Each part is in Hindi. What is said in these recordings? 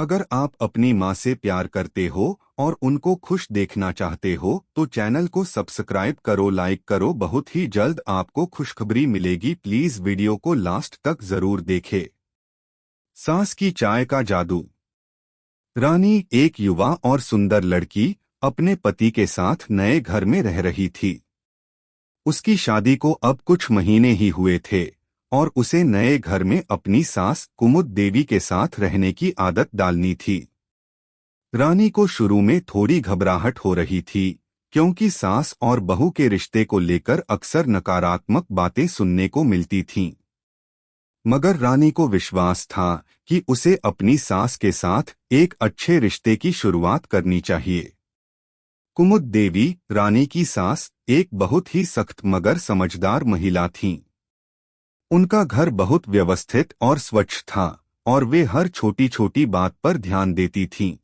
अगर आप अपनी माँ से प्यार करते हो और उनको खुश देखना चाहते हो तो चैनल को सब्सक्राइब करो, लाइक करो। बहुत ही जल्द आपको खुशखबरी मिलेगी। प्लीज वीडियो को लास्ट तक जरूर देखें। सास की चाय का जादू। रानी, एक युवा और सुंदर लड़की, अपने पति के साथ नए घर में रह रही थी। उसकी शादी को अब कुछ महीने ही हुए थे और उसे नए घर में अपनी सास कुमुद देवी के साथ रहने की आदत डालनी थी। रानी को शुरू में थोड़ी घबराहट हो रही थी, क्योंकि सास और बहू के रिश्ते को लेकर अक्सर नकारात्मक बातें सुनने को मिलती थीं। मगर रानी को विश्वास था कि उसे अपनी सास के साथ एक अच्छे रिश्ते की शुरुआत करनी चाहिए। कुमुद देवी, रानी की सास, एक बहुत ही सख्त मगर समझदार महिला थीं। उनका घर बहुत व्यवस्थित और स्वच्छ था और वे हर छोटी छोटी बात पर ध्यान देती थीं।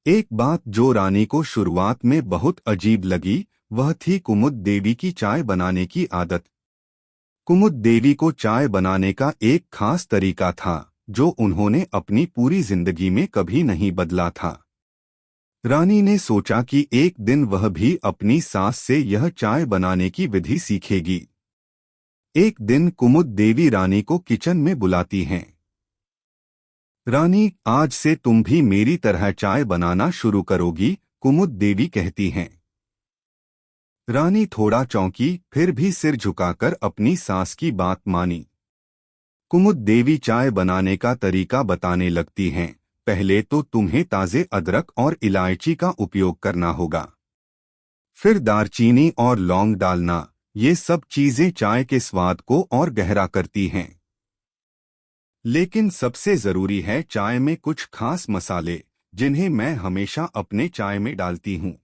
एक बात जो रानी को शुरुआत में बहुत अजीब लगी, वह थी कुमुद देवी की चाय बनाने की आदत। कुमुद देवी को चाय बनाने का एक खास तरीका था जो उन्होंने अपनी पूरी जिंदगी में कभी नहीं बदला था। रानी ने सोचा कि एक दिन वह भी अपनी सास से यह चाय बनाने की विधि सीखेगी। एक दिन कुमुद देवी रानी को किचन में बुलाती हैं। रानी, आज से तुम भी मेरी तरह चाय बनाना शुरू करोगी, कुमुद देवी कहती हैं। रानी थोड़ा चौंकी, फिर भी सिर झुकाकर अपनी सास की बात मानी। कुमुद देवी चाय बनाने का तरीका बताने लगती हैं। पहले तो तुम्हें ताजे अदरक और इलायची का उपयोग करना होगा। फिर दालचीनी और लौंग डालना। ये सब चीजें चाय के स्वाद को और गहरा करती हैं। लेकिन सबसे जरूरी है चाय में कुछ खास मसाले, जिन्हें मैं हमेशा अपने चाय में डालती हूँ।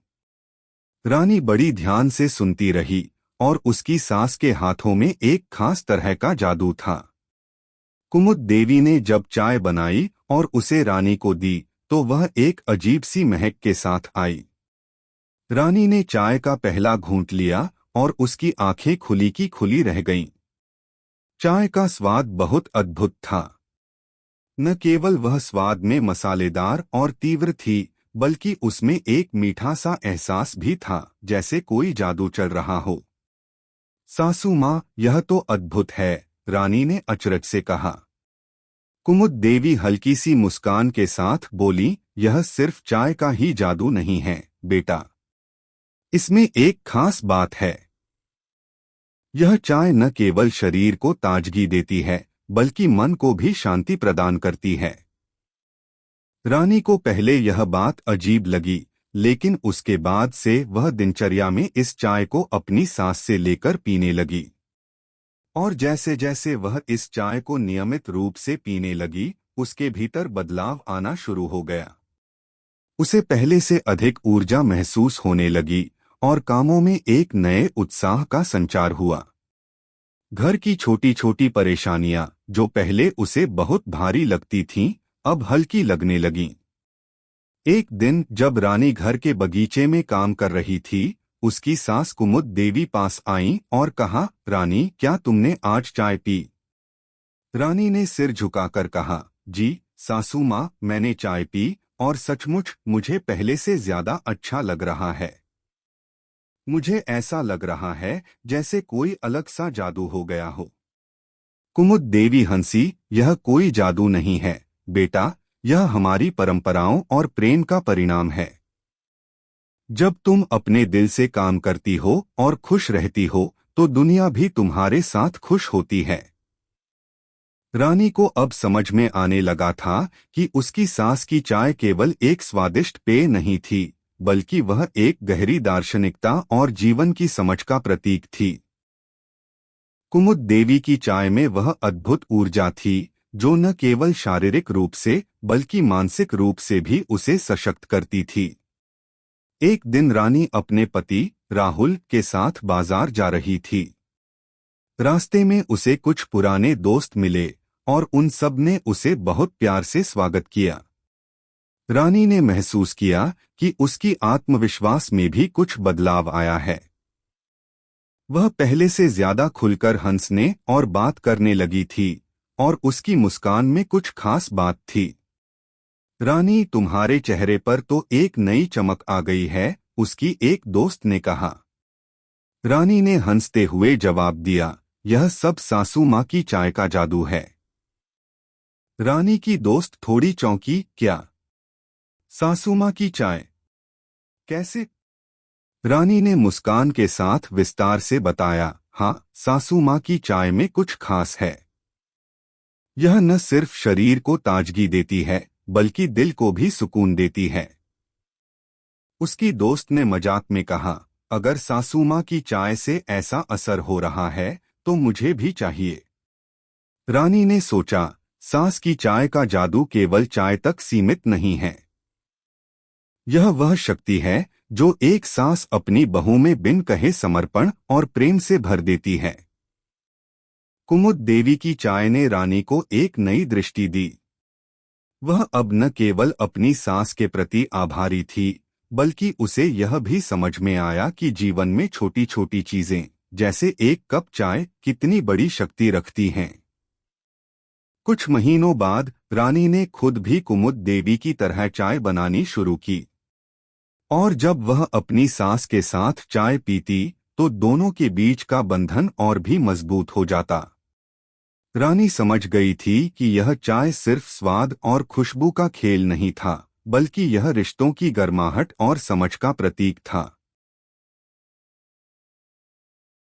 रानी बड़ी ध्यान से सुनती रही और उसकी सास के हाथों में एक खास तरह का जादू था। कुमुद देवी ने जब चाय बनाई और उसे रानी को दी तो वह एक अजीब सी महक के साथ आई। रानी ने चाय का पहला घूंट लिया और उसकी आंखें खुली की खुली रह गईं। चाय का स्वाद बहुत अद्भुत था। न केवल वह स्वाद में मसालेदार और तीव्र थी, बल्कि उसमें एक मीठा सा एहसास भी था, जैसे कोई जादू चल रहा हो। सासू माँ, यह तो अद्भुत है, रानी ने अचरज से कहा। कुमुद देवी हल्की सी मुस्कान के साथ बोली, यह सिर्फ चाय का ही जादू नहीं है बेटा, इसमें एक खास बात है। यह चाय न केवल शरीर को ताजगी देती है, बल्कि मन को भी शांति प्रदान करती है। रानी को पहले यह बात अजीब लगी, लेकिन उसके बाद से वह दिनचर्या में इस चाय को अपनी सास से लेकर पीने लगी। और जैसे जैसे वह इस चाय को नियमित रूप से पीने लगी, उसके भीतर बदलाव आना शुरू हो गया। उसे पहले से अधिक ऊर्जा महसूस होने लगी और कामों में एक नए उत्साह का संचार हुआ। घर की छोटी छोटी परेशानियां, जो पहले उसे बहुत भारी लगती थीं, अब हल्की लगने लगीं। एक दिन जब रानी घर के बगीचे में काम कर रही थी, उसकी सास कुमुद देवी पास आईं और कहा, रानी, क्या तुमने आज चाय पी? रानी ने सिर झुकाकर कहा, जी सासू माँ, मैंने चाय पी और सचमुच मुझे पहले से ज्यादा अच्छा लग रहा है। मुझे ऐसा लग रहा है जैसे कोई अलग सा जादू हो गया हो। कुमुद देवी हंसी, यह कोई जादू नहीं है बेटा, यह हमारी परंपराओं और प्रेम का परिणाम है। जब तुम अपने दिल से काम करती हो और खुश रहती हो तो दुनिया भी तुम्हारे साथ खुश होती है। रानी को अब समझ में आने लगा था कि उसकी सास की चाय केवल एक स्वादिष्ट पेय नहीं थी, बल्कि वह एक गहरी दार्शनिकता और जीवन की समझ का प्रतीक थी। कुमुद देवी की चाय में वह अद्भुत ऊर्जा थी जो न केवल शारीरिक रूप से बल्कि मानसिक रूप से भी उसे सशक्त करती थी। एक दिन रानी अपने पति राहुल के साथ बाजार जा रही थी। रास्ते में उसे कुछ पुराने दोस्त मिले और उन सब ने उसे बहुत प्यार से स्वागत किया। रानी ने महसूस किया कि उसकी आत्मविश्वास में भी कुछ बदलाव आया है। वह पहले से ज्यादा खुलकर हंसने और बात करने लगी थी और उसकी मुस्कान में कुछ खास बात थी। रानी, तुम्हारे चेहरे पर तो एक नई चमक आ गई है, उसकी एक दोस्त ने कहा। रानी ने हंसते हुए जवाब दिया, यह सब सासू माँ की चाय का जादू है। रानी की दोस्त थोड़ी चौंकी, क्या? सासू माँ की चाय? कैसे? रानी ने मुस्कान के साथ विस्तार से बताया, हाँ, सासू माँ की चाय में कुछ खास है। यह न सिर्फ शरीर को ताजगी देती है, बल्कि दिल को भी सुकून देती है। उसकी दोस्त ने मजाक में कहा, अगर सासू माँ की चाय से ऐसा असर हो रहा है, तो मुझे भी चाहिए। रानी ने सोचा, सास की चाय का जादू केवल चाय तक सीमित नहीं है। यह वह शक्ति है जो एक सास अपनी बहू में बिन कहे समर्पण और प्रेम से भर देती है। कुमुद देवी की चाय ने रानी को एक नई दृष्टि दी। वह अब न केवल अपनी सास के प्रति आभारी थी, बल्कि उसे यह भी समझ में आया कि जीवन में छोटी छोटी चीजें, जैसे एक कप चाय, कितनी बड़ी शक्ति रखती हैं। कुछ महीनों बाद रानी ने खुद भी कुमुद देवी की तरह चाय बनानी शुरू की। और जब वह अपनी सास के साथ चाय पीती, तो दोनों के बीच का बंधन और भी मजबूत हो जाता। रानी समझ गई थी कि यह चाय सिर्फ स्वाद और खुशबू का खेल नहीं था, बल्कि यह रिश्तों की गर्माहट और समझ का प्रतीक था।